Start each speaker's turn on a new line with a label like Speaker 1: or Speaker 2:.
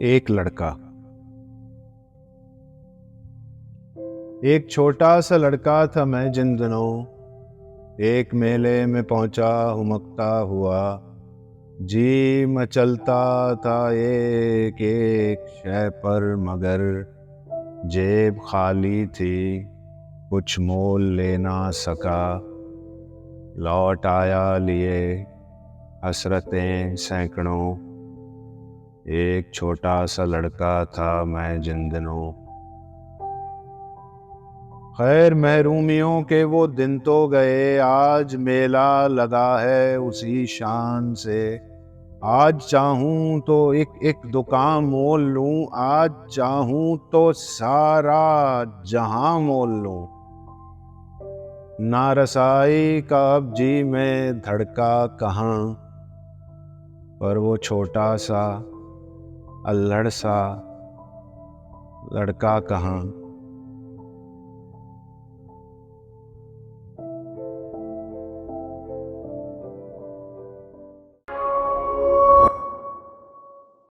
Speaker 1: एक लड़का। एक छोटा सा लड़का था मैं जिन दिनों, एक मेले में पहुंचा हुमकता हुआ। जी मचलता था एक एक शय पर, मगर जेब खाली थी, कुछ मोल ले ना सका। लौट आया लिए हसरतें सैकड़ों, एक छोटा सा लड़का था मैं जिन दिनों। खैर महरूमियों के वो दिन तो गए, आज मेला लगा है उसी शान से। आज चाहूं तो एक एक दुकान मोल लूं, आज चाहूं तो सारा जहां मोल लूं। ना रसाई का अब जी में धड़का कहाँ, पर वो छोटा सा अल्हड़ सा लड़का कहाँ।